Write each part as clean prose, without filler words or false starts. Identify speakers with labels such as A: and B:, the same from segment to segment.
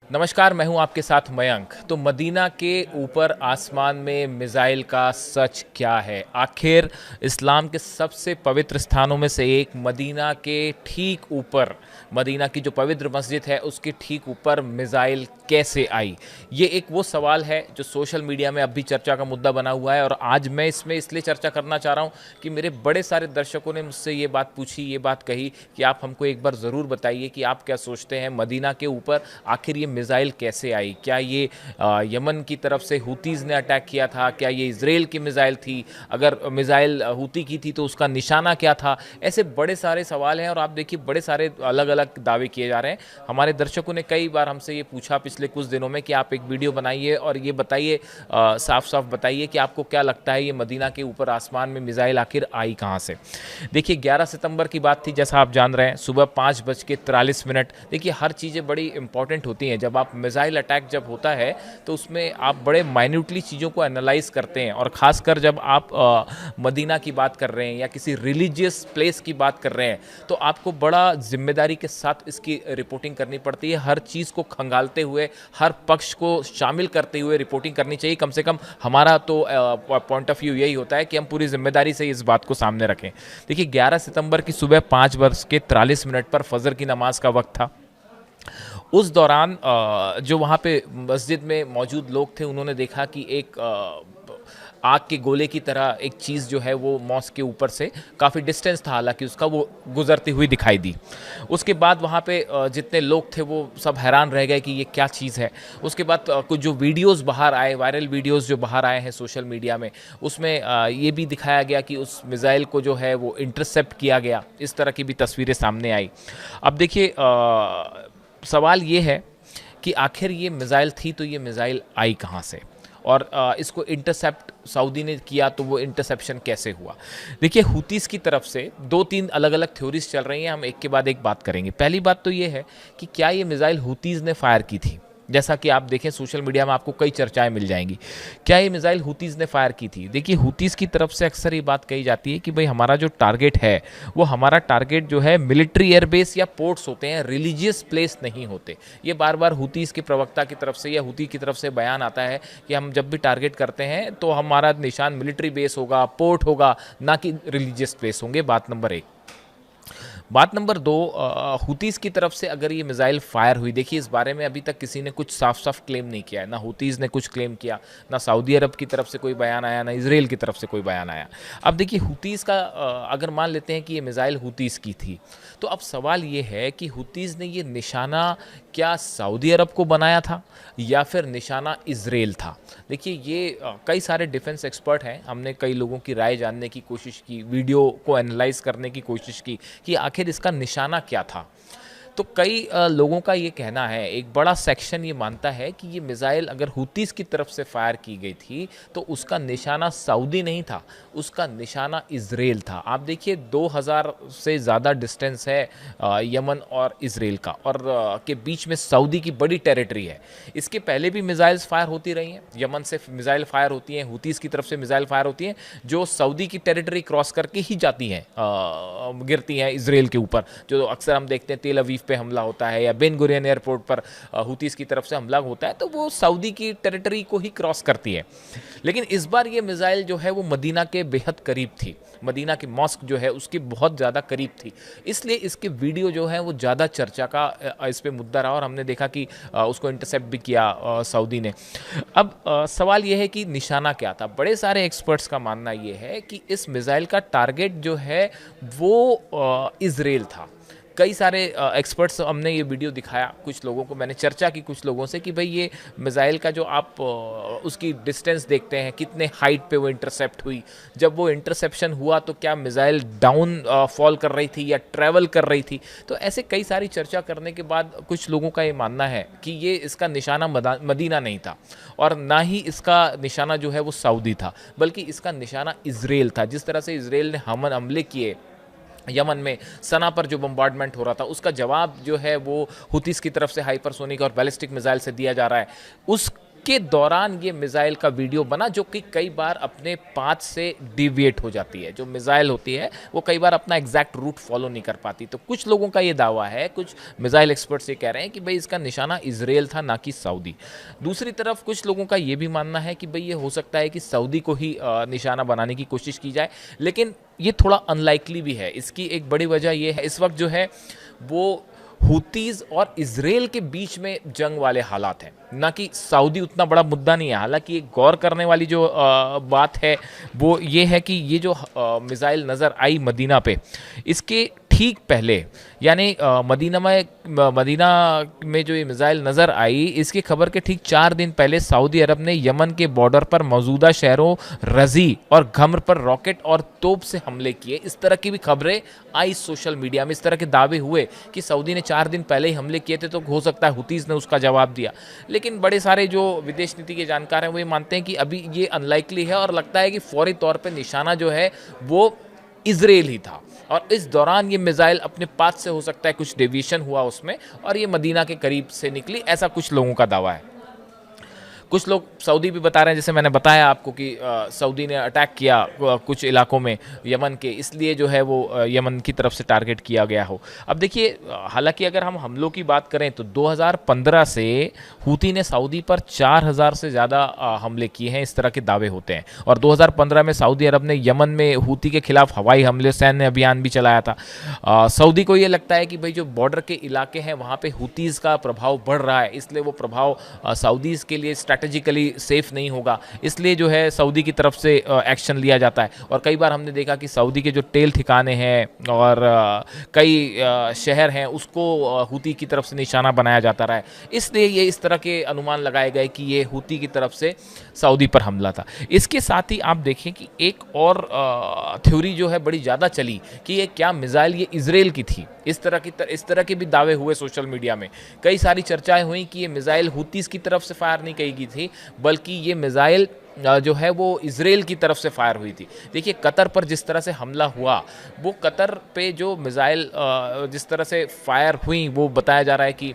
A: नमस्कार, मैं हूं आपके साथ मयंक। तो मदीना के ऊपर आसमान में मिसाइल का सच क्या है? आखिर इस्लाम के सबसे पवित्र स्थानों में से एक मदीना के ठीक ऊपर, मदीना की जो पवित्र मस्जिद है उसके ठीक ऊपर मिसाइल कैसे आई? ये एक वो सवाल है जो सोशल मीडिया में अब भी चर्चा का मुद्दा बना हुआ है, और आज मैं इसमें इसलिए चर्चा करना चाह रहा हूँ कि मेरे बड़े सारे दर्शकों ने मुझसे ये बात पूछी, ये बात कही कि आप हमको एक बार ज़रूर बताइए कि आप क्या सोचते हैं, मदीना के ऊपर आखिर ये मिसाइल कैसे आई? क्या ये यमन की तरफ से हुतीज़ ने अटैक किया था? क्या ये इजराइल की मिसाइल थी? अगर मिसाइल हुती की थी तो उसका निशाना क्या था? ऐसे बड़े सारे सवाल हैं, और आप देखिए बड़े सारे अलग अलग दावे किए जा रहे हैं। हमारे दर्शकों ने कई बार हमसे ये पूछा पिछले कुछ दिनों में कि आप एक वीडियो बनाइए और ये बताइए, साफ साफ बताइए कि आपको क्या लगता है ये मदीना के ऊपर आसमान में मिसाइल आखिर आई कहाँ से? देखिए 11 सितंबर की बात थी, जैसा आप जान रहे हैं, सुबह 5:43। देखिए हर चीज़ें बड़ी इंपॉर्टेंट होती हैं। जब आप मिसाइल अटैक जब होता है तो उसमें आप बड़े माइन्यूटली चीज़ों को एनालाइज करते हैं, और ख़ासकर जब आप मदीना की बात कर रहे हैं या किसी रिलीजियस प्लेस की बात कर रहे हैं तो आपको बड़ा जिम्मेदारी के साथ इसकी रिपोर्टिंग करनी पड़ती है। हर चीज़ को खंगालते हुए, हर पक्ष को शामिल करते हुए रिपोर्टिंग करनी चाहिए। कम से कम हमारा तो पॉइंट ऑफ व्यू यही होता है कि हम पूरी जिम्मेदारी से इस बात को सामने रखें। देखिए 11 सितंबर की सुबह 5:43 पर फजर की नमाज का वक्त था। उस दौरान जो वहाँ पे मस्जिद में मौजूद लोग थे उन्होंने देखा कि एक आग के गोले की तरह एक चीज़ जो है वो मॉस्क के ऊपर से काफ़ी डिस्टेंस था, हालांकि उसका, वो गुजरती हुई दिखाई दी। उसके बाद वहाँ पे जितने लोग थे वो सब हैरान रह गए कि ये क्या चीज़ है। उसके बाद कुछ जो वीडियोस बाहर आए, वायरल वीडियोस जो बाहर आए हैं सोशल मीडिया में, उसमें ये भी दिखाया गया कि उस मिसाइल को जो है वो इंटरसेप्ट किया गया। इस तरह की भी तस्वीरें सामने आई। अब देखिए सवाल ये है कि आखिर ये मिसाइल थी तो ये मिसाइल आई कहाँ से, और इसको इंटरसेप्ट सऊदी ने किया तो वो इंटरसेप्शन कैसे हुआ? देखिए हुतीज़ की तरफ से दो तीन अलग अलग थ्योरीज चल रही हैं, हम एक के बाद एक बात करेंगे। पहली बात तो ये है कि क्या ये मिसाइल हुतीज़ ने फायर की थी? जैसा कि आप देखें सोशल मीडिया में आपको कई चर्चाएं मिल जाएंगी। क्या ये मिसाइल हुतीज़ ने फायर की थी? देखिए हुतीज़ की तरफ से अक्सर ये बात कही जाती है कि भाई हमारा जो टारगेट है वो हमारा टारगेट जो है मिलिट्री एयरबेस या पोर्ट्स होते हैं, रिलीजियस प्लेस नहीं होते। ये बार बार हुतीज़ के प्रवक्ता की तरफ से या हुती की तरफ से बयान आता है कि हम जब भी टारगेट करते हैं तो हमारा निशान मिलिट्री बेस होगा, पोर्ट होगा, ना कि रिलीजियस प्लेस होंगे। बात नंबर एक। बात नंबर दो, हुतीज़ की तरफ से अगर ये मिसाइल फायर हुई, देखिए इस बारे में अभी तक किसी ने कुछ साफ साफ क्लेम नहीं किया है। ना हुतीज़ ने कुछ क्लेम किया, ना सऊदी अरब की तरफ से कोई बयान आया, ना इसराइल की तरफ से कोई बयान आया। अब देखिए हुतीज़ का अगर मान लेते हैं कि ये मिसाइल हुतीज़ की थी, तो अब सवाल ये है कि हुतीज़ ने ये निशाना क्या सऊदी अरब को बनाया था या फिर निशाना इसराइल था? देखिए ये कई सारे डिफेंस एक्सपर्ट हैं, हमने कई लोगों की राय जानने की कोशिश की, वीडियो को एनालाइज करने की कोशिश की कि आखिर इसका निशाना क्या था। तो कई लोगों का ये कहना है, एक बड़ा सेक्शन ये मानता है कि ये मिसाइल अगर हुतीज़ की तरफ से फायर की गई थी तो उसका निशाना सऊदी नहीं था, उसका निशाना इसराइल था। आप देखिए 2000 से ज़्यादा डिस्टेंस है यमन और इसराइल का, और के बीच में सऊदी की बड़ी टेरिटरी है। इसके पहले भी मिसाइल्स फायर होती रही हैं, यमन से मिसाइल फायर होती हैं, हुतीज़ की तरफ से मिसाइल फायर होती हैं जो सऊदी की टेरिटरी क्रॉस करके ही जाती हैं, गिरती हैं इसराइल के ऊपर। जो अक्सर हम देखते हैं तेल अवीव पे हमला होता है या बेन गुरियन एयरपोर्ट पर हुतीज़ की तरफ से हमला होता है तो वो सऊदी की टेरिटरी को ही क्रॉस करती है। लेकिन इस बार ये मिसाइल जो है वो मदीना के बेहद करीब थी, मदीना की मॉस्क जो है उसकी बहुत ज़्यादा करीब थी, इसलिए इसके वीडियो जो है वो ज़्यादा चर्चा का इस पे मुद्दा रहा, और हमने देखा कि उसको इंटरसेप्ट भी किया सऊदी ने। अब सवाल ये है कि निशाना क्या था? बड़े सारे एक्सपर्ट्स का मानना ये है कि इस मिसाइल का टारगेट जो है वो इसराइल था। कई सारे एक्सपर्ट्स, हमने ये वीडियो दिखाया कुछ लोगों को, मैंने चर्चा की कुछ लोगों से कि भाई ये मिसाइल का जो आप उसकी डिस्टेंस देखते हैं, कितने हाइट पे वो इंटरसेप्ट हुई, जब वो इंटरसेप्शन हुआ तो क्या मिसाइल डाउन फॉल कर रही थी या ट्रैवल कर रही थी? तो ऐसे कई सारी चर्चा करने के बाद कुछ लोगों का ये मानना है कि ये इसका निशाना मदीना नहीं था, और ना ही इसका निशाना जो है वो सऊदी था, बल्कि इसका निशाना इसराइल था। जिस तरह से इसराइल ने हमले किए यमन में, सना पर जो बम्बार्डमेंट हो रहा था, उसका जवाब जो है वो हुतीज़ की तरफ से हाइपरसोनिक और बैलिस्टिक मिसाइल से दिया जा रहा है। उस उसके दौरान ये मिसाइल का वीडियो बना, जो कि कई बार अपने पाथ से डिविएट हो जाती है। जो मिसाइल होती है वो कई बार अपना एग्जैक्ट रूट फॉलो नहीं कर पाती। तो कुछ लोगों का ये दावा है, कुछ मिसाइल एक्सपर्ट्स ये कह रहे हैं कि भाई इसका निशाना इजराइल था, ना कि सऊदी। दूसरी तरफ कुछ लोगों का ये भी मानना है कि भाई ये हो सकता है कि सऊदी को ही निशाना बनाने की कोशिश की जाए, लेकिन ये थोड़ा अनलाइकली भी है। इसकी एक बड़ी वजह ये है, इस वक्त जो है वो हुतीज और इजराइल के बीच में जंग वाले हालात हैं, ना कि सऊदी उतना बड़ा मुद्दा नहीं है। हालांकि एक गौर करने वाली जो बात है वो ये है कि ये जो मिसाइल नज़र आई मदीना पे, इसके ठीक पहले यानी मदीना में जो ये मिसाइल नज़र आई, इसकी खबर के ठीक 4 दिन पहले सऊदी अरब ने यमन के बॉर्डर पर मौजूदा शहरों रजी और घम्र पर रॉकेट और तोप से हमले किए। इस तरह की भी खबरें आई सोशल मीडिया में। इस तरह के दावे हुए कि सऊदी ने 4 दिन पहले ही हमले किए थे, तो हो सकता है हुतीज़ ने उसका जवाब दिया। लेकिन बड़े सारे जो विदेश नीति के जानकार हैं वो ये मानते हैं कि अभी ये अनलाइकली है, और लगता है कि फौरी तौर पर निशाना जो है वो इजराइल ही था। और इस दौरान ये मिसाइल अपने पाथ से, हो सकता है कुछ डेविएशन हुआ उसमें, और ये मदीना के करीब से निकली, ऐसा कुछ लोगों का दावा है। कुछ लोग सऊदी भी बता रहे हैं, जैसे मैंने बताया आपको कि सऊदी ने अटैक किया कुछ इलाकों में यमन के, इसलिए जो है वो यमन की तरफ से टारगेट किया गया हो। अब देखिए, हालांकि अगर हम हमलों की बात करें तो 2015 से हूती ने सऊदी पर 4000 से ज़्यादा हमले किए हैं, इस तरह के दावे होते हैं। और 2015 में सऊदी अरब ने यमन में हूती के खिलाफ हवाई हमले, सैन्य अभियान भी चलाया था। सऊदी को ये लगता है कि भाई जो बॉर्डर के इलाके हैं वहाँ पे हूतीज़ का प्रभाव बढ़ रहा है, इसलिए वो प्रभाव सऊदीज़ के लिए स्ट्रैटेजिकली सेफ नहीं होगा, इसलिए जो है सऊदी की तरफ से एक्शन लिया जाता है। और कई बार हमने देखा कि सऊदी के जो तेल ठिकाने हैं और कई शहर हैं, उसको हूती की तरफ से निशाना बनाया जाता रहा है। इसलिए ये इस तरह के अनुमान लगाए गए कि ये हूती की तरफ से सऊदी पर हमला था। इसके साथ ही आप देखें कि एक और थ्योरी जो है बड़ी ज़्यादा चली कि ये क्या मिसाइल ये इजराइल की थी। इस तरह के भी दावे हुए सोशल मीडिया में। कई सारी चर्चाएं हुई कि ये मिसाइल हूतीज़ की तरफ से फायर नहीं की गई थी, बल्कि ये मिसाइल जो है वो इजराइल की तरफ से फायर हुई थी। देखिए, कतर पर जिस तरह से हमला हुआ, वो कतर पे जो मिसाइल जिस तरह से फायर हुई, वो बताया जा रहा है कि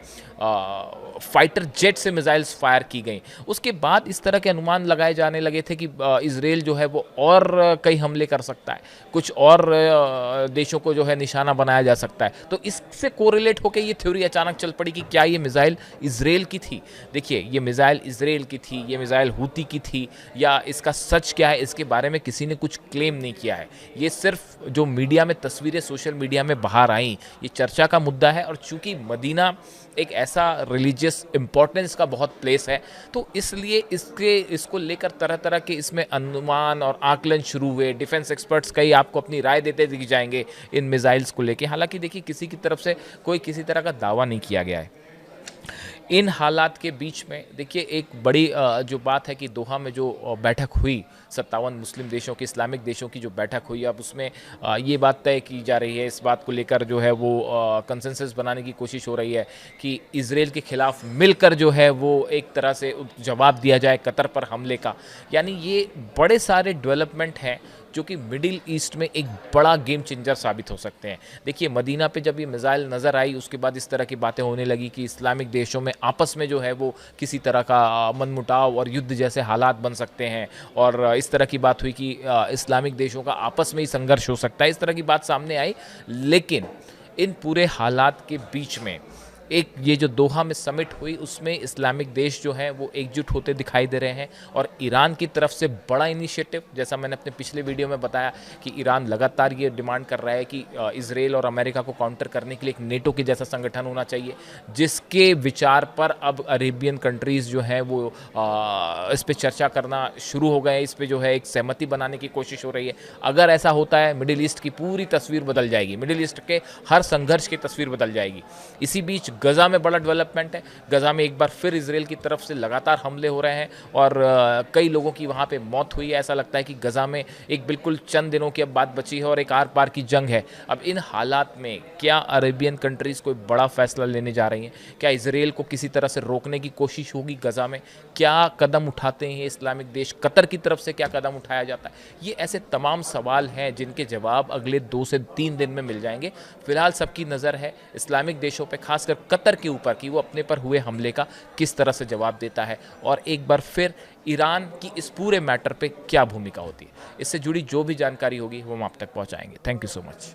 A: फाइटर जेट से मिसाइल्स फायर की गई। उसके बाद इस तरह के अनुमान लगाए जाने लगे थे कि इजराइल जो है वो और कई हमले कर सकता है, कुछ और देशों को जो है निशाना बनाया जा सकता है। तो इससे कोरिलेट होकर ये थ्योरी अचानक चल पड़ी कि क्या ये मिसाइल इजराइल की थी। देखिए, ये मिसाइल इजराइल की थी, ये मिसाइल हूती की थी, या इसका सच क्या है, इसके बारे में किसी ने कुछ क्लेम नहीं किया है। ये सिर्फ जो मीडिया में तस्वीरें सोशल मीडिया में बाहर आई, ये चर्चा का मुद्दा है। और चूंकि मदीना एक ऐसा रिलीजियस इंपॉर्टेंस का बहुत प्लेस है, तो इसलिए इसको लेकर तरह तरह के इसमें अनुमान और आकलन शुरू हुए। डिफेंस एक्सपर्ट्स कई आपको अपनी राय देते दिख जाएंगे इन मिसाइल्स को लेके। हालांकि देखिए, किसी की तरफ से कोई किसी तरह का दावा नहीं किया गया है। इन हालात के बीच में देखिए, एक बड़ी जो बात है कि दोहा में जो बैठक हुई 57 मुस्लिम देशों की, इस्लामिक देशों की जो बैठक हुई, अब उसमें ये बात तय की जा रही है, इस बात को लेकर जो है वो कंसेंसस बनाने की कोशिश हो रही है कि इजराइल के खिलाफ मिलकर जो है वो एक तरह से जवाब दिया जाए कतर पर हमले का। यानी ये बड़े सारे डेवलपमेंट हैं जो कि मिडिल ईस्ट में एक बड़ा गेम चेंजर साबित हो सकते हैं। देखिए, मदीना पे जब ये मिसाइल नज़र आई, उसके बाद इस तरह की बातें होने लगी कि इस्लामिक देशों में आपस में जो है वो किसी तरह का मनमुटाव और युद्ध जैसे हालात बन सकते हैं। और इस तरह की बात हुई कि इस्लामिक देशों का आपस में ही संघर्ष हो सकता है, इस तरह की बात सामने आई। लेकिन इन पूरे हालात के बीच में एक ये जो दोहा में समिट हुई, उसमें इस्लामिक देश जो हैं वो एकजुट होते दिखाई दे रहे हैं। और ईरान की तरफ से बड़ा इनिशिएटिव, जैसा मैंने अपने पिछले वीडियो में बताया कि ईरान लगातार ये डिमांड कर रहा है कि इजराइल और अमेरिका को काउंटर करने के लिए एक नेटो के जैसा संगठन होना चाहिए, जिसके विचार पर अब अरेबियन कंट्रीज़ जो हैं वो इस पर चर्चा करना शुरू हो गए हैं। इस पर जो है एक सहमति बनाने की कोशिश हो रही है। अगर ऐसा होता है, मिडिल ईस्ट की पूरी तस्वीर बदल जाएगी, मिडिल ईस्ट के हर संघर्ष की तस्वीर बदल जाएगी। इसी बीच गज़ा में बड़ा डेवलपमेंट है। गज़ा में एक बार फिर इजराइल की तरफ से लगातार हमले हो रहे हैं और कई लोगों की वहाँ पे मौत हुई है। ऐसा लगता है कि गज़ा में एक बिल्कुल चंद दिनों की अब बात बची है और एक आर पार की जंग है। अब इन हालात में क्या अरेबियन कंट्रीज़ कोई बड़ा फैसला लेने जा रही हैं? क्या इजराइल को किसी तरह से रोकने की कोशिश होगी? गज़ा में क्या कदम उठाते हैं इस्लामिक देश? कतर की तरफ से क्या कदम उठाया जाता है? ये ऐसे तमाम सवाल हैं जिनके जवाब अगले 2 से 3 दिन में मिल जाएंगे। फिलहाल सबकी नज़र है इस्लामिक देशों पर, खासकर कतर के ऊपर कि वो अपने पर हुए हमले का किस तरह से जवाब देता है, और एक बार फिर ईरान की इस पूरे मैटर पे क्या भूमिका होती है। इससे जुड़ी जो भी जानकारी होगी वो हम आप तक पहुंचाएंगे। Thank you so much.